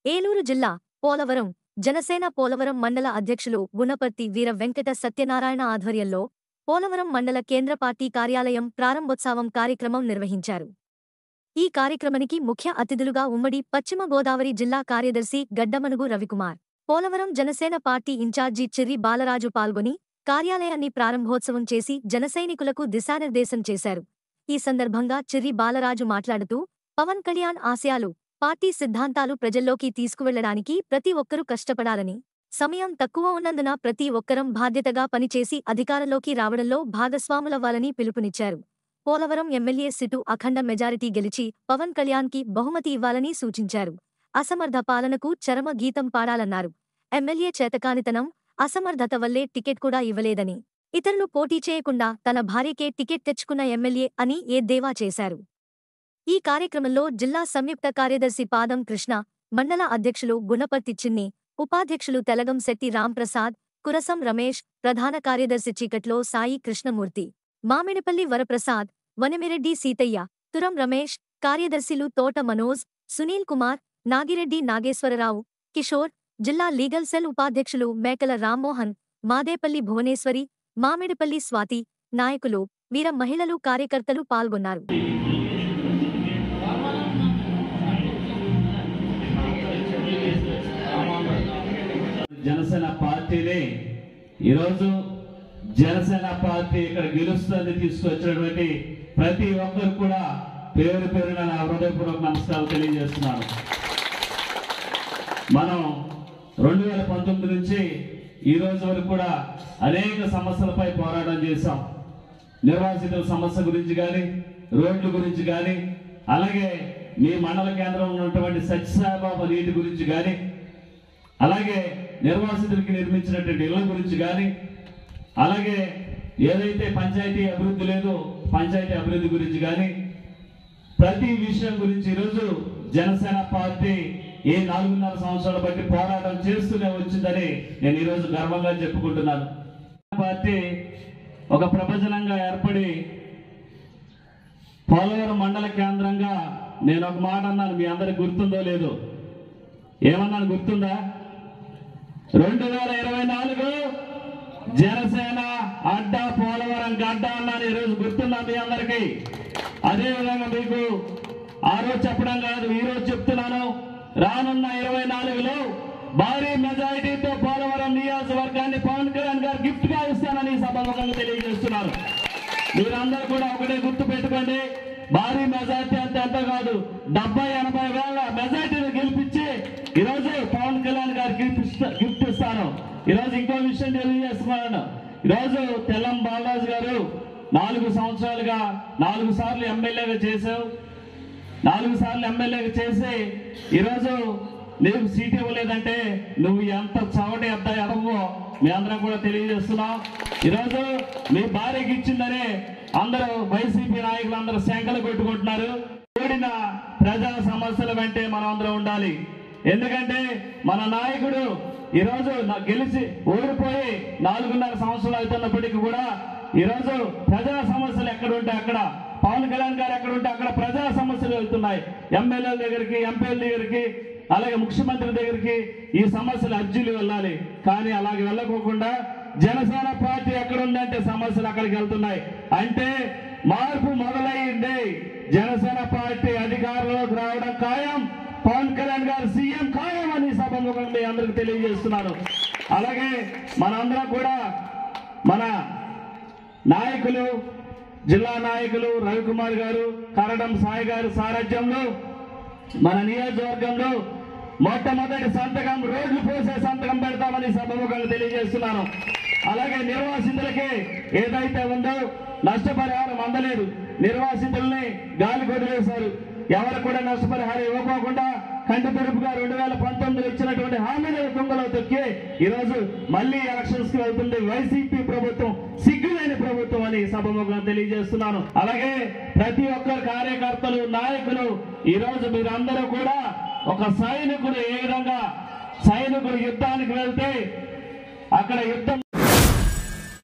ఏలూరు జిల్లా పోలవరం జనసేన పోలవరం మండల అధ్యక్షులు గుణపర్తి వీర వెంకట సత్యనారాయణ ఆధ్వర్యంలో పోలవరం మండల కేంద్ర పార్టీ కార్యాలయం ప్రారంభోత్సవం కార్యక్రమం నిర్వహించారు. ఈ కార్యక్రమానికి ముఖ్య అతిథులుగా ఉమ్మడి పశ్చిమ గోదావరి జిల్లా కార్యదర్శి గడ్డమనుగు రవికుమార్, పోలవరం జనసేన పార్టీ ఇన్ఛార్జి చిర్రి బాలరాజు పాల్గొని కార్యాలయాన్ని ప్రారంభోత్సవం చేసి జనసైనికులకు దిశానిర్దేశం చేశారు. ఈ సందర్భంగా చిర్రి బాలరాజు మాట్లాడుతూ, పవన్ కళ్యాణ్ ఆశయాలు, పార్టీ సిద్ధాంతాలు ప్రజల్లోకి తీసుకువెళ్లడానికి ప్రతి ఒక్కరూ కష్టపడాలని, సమయం తక్కువ ఉన్నందున ప్రతి ఒక్కరం బాధ్యతగా పనిచేసి అధికారంలోకి రావడంలో భాగస్వాములవ్వాలని పిలుపునిచ్చారు. పోలవరం ఎమ్మెల్యే సీటు అఖండ మెజారిటీ గెలిచి పవన్ కళ్యాణ్కి బహుమతి ఇవ్వాలని సూచించారు. అసమర్థ పాలనకు చరమ గీతం పాడాలన్నారు. ఎమ్మెల్యే చేతకానితనం, అసమర్థత వల్లే టికెట్ కూడా ఇవ్వలేదని, ఇతరులు పోటీ చేయకుండా తన భార్యకే టికెట్ తెచ్చుకున్న ఎమ్మెల్యే అని ఎద్దేవా చేశారు. ఈ కార్యక్రమంలో జిల్లా సంయుక్త కార్యదర్శి పాదం కృష్ణ, మండల అధ్యక్షులు గుణపర్తి చిన్ని, ఉపాధ్యక్షులు తెలగం శెట్టి రాంప్రసాద్, కురసం రమేష్, ప్రధాన కార్యదర్శి చీకట్లో సాయి కృష్ణమూర్తి, మామిడిపల్లి వరప్రసాద్, వనమిరెడ్డి సీతయ్య, తురం రమేష్, కార్యదర్శులు తోట మనోజ్, సునీల్ కుమార్, నాగిరెడ్డి నాగేశ్వరరావు, కిషోర్, జిల్లా లీగల్ సెల్ ఉపాధ్యక్షులు మేకల రామ్మోహన్, మాదేపల్లి భువనేశ్వరి, మామిడిపల్లి స్వాతి, నాయకులు, వీర మహిళలు కార్యకర్తలు పాల్గొన్నారు. జనసేన పార్టీని ఈరోజు జనసేన పార్టీ ఇక్కడ గెలుస్తుంది తీసుకొచ్చినటువంటి ప్రతి ఒక్కరు కూడా పేరు పేరున నా హృదయపూర్వక నమస్కారాలు తెలియజేస్తున్నాను. మనం 2019 నుంచి ఈ రోజు వరకు కూడా అనేక సమస్యలపై పోరాటం చేశాం. నిర్వాసితుల సమస్య గురించి కానీ, రోడ్ల గురించి కానీ, అలాగే మీ మండల కేంద్రంలో ఉన్నటువంటి సత్యసాయిబాబా నీటి గురించి కానీ, అలాగే నిర్వాసితులకి నిర్మించినటువంటి ఇళ్ల గురించి కానీ, అలాగే ఏదైతే పంచాయతీ అభివృద్ధి లేదో పంచాయతీ అభివృద్ధి గురించి కానీ, ప్రతి విషయం గురించి ఈరోజు జనసేన పార్టీ 4.5 సంవత్సరాల బట్టి పోరాటం చేస్తూనే వచ్చిందని నేను ఈరోజు గర్వంగా చెప్పుకుంటున్నాను. పార్టీ ఒక ప్రపంచంగా ఏర్పడి పోలవరం మండల కేంద్రంగా నేను ఒక మాట అన్నాను, మీ అందరికి గుర్తుందో లేదో. ఏమన్నాను గుర్తుందా? 2024 జనసేన అడ్డా పోలవరం గడ్డ అన్నాను. ఈరోజు గుర్తుందా మీ అందరికీ? అదేవిధంగా మీకు ఆ రోజు చెప్పడం కాదు, ఈ రోజు చెప్తున్నాను, రానున్న 24లో భారీ మెజారిటీతో పోలవరం నియోజకవర్గాన్ని పవన్ కళ్యాణ్ గారు గిఫ్ట్ గా ఇస్తానని సభాముఖంగా తెలియజేస్తున్నారు. మీరందరూ కూడా ఒకటే గుర్తు పెట్టుకోండి, భారీ మెజారిటీ అంటే ఎంత కాదు, 70-80 వేల మెజారిటీని గెలిపించి ఈరోజు పవన్ కళ్యాణ్ గారికి గిఫ్ట్ ఇస్తాను. ఈరోజు ఇంకో విషయం తెలియజేస్తున్నాను. ఈరోజు తెల్లం బాలరాజు గారు 4 సంవత్సరాలుగా 4 సార్లు ఎమ్మెల్యేగా చేశావు. 4 సార్లు ఎమ్మెల్యేగా చేసి ఈరోజు నీకు సీట్ ఇవ్వలేదంటే నువ్వు ఎంత చవటి ఎంత ఎడవో మీ అందరం కూడా తెలియజేస్తున్నాం. ఈరోజు మీ భార్యకి ఇచ్చిందని అందరూ వైసీపీ నాయకులు అందరూ శంకలు కొట్టుకుంటున్నారు. ఓడిన ప్రజా సమస్యల వెంటే మనం అందరం ఉండాలి. ఎందుకంటే మన నాయకుడు ఈరోజు గెలిచి ఓడిపోయి 4.5 సంవత్సరాలు అవుతున్నప్పటికీ కూడా ఈరోజు ప్రజా సమస్యలు ఎక్కడుంటే అక్కడ, పవన్ కళ్యాణ్ గారు ఎక్కడుంటే అక్కడ ప్రజా సమస్యలు వెళ్తున్నాయి. ఎమ్మెల్యేల దగ్గరికి, ఎంపీల దగ్గరికి, అలాగే ముఖ్యమంత్రి దగ్గరికి ఈ సమస్యలు అర్జీలు వెళ్ళాలి. కానీ అలాగే వెళ్ళకోకుండా జనసేన పార్టీ ఎక్కడుందంటే సమస్యలు అక్కడికి వెళ్తున్నాయి. అంటే మార్పు మొదలైంది. జనసేన పార్టీ అధికారంలోకి రావడం ఖాయం, పవన్ కళ్యాణ్ గారు సీఎం ఖాయం అని సభముఖంగా మీ అందరికి తెలియజేస్తున్నారు. అలాగే మనందరం కూడా మన నాయకులు, జిల్లా నాయకులు రవికుమార్ గారు, కరడం సాయి గారు సారథ్యంలో మన నియోజకవర్గంలో మొట్టమొదటి సంతకం, రోడ్లు పోసే సంతకం పెడతామని సభముఖంగా తెలియజేస్తున్నాను. అలాగే నిర్వాసితులకి ఏదైతే ఉందో నష్టపరిహారం అందలేదు. నిర్వాసితుల్ని గాలి కొదిలేశారు. ఎవరు కూడా నష్టపరిహారం ఇవ్వకోకుండా కంటి తరపుగా 2019 ఇచ్చినటువంటి హామీల తుంగలో తొక్కి ఈరోజు మళ్ళీ ఎలక్షన్స్ కి వెళ్తుంది వైసీపీ ప్రభుత్వం, సిగ్గులేని ప్రభుత్వం అని సభముఖంగా తెలియజేస్తున్నాను. అలాగే ప్రతి ఒక్కరు కార్యకర్తలు, నాయకులు ఈరోజు మీరందరూ కూడా ఒక సైనికుడు ఏ విధంగా సైనికుడు యుద్ధానికి వెళ్తే అక్కడ యుద్ధం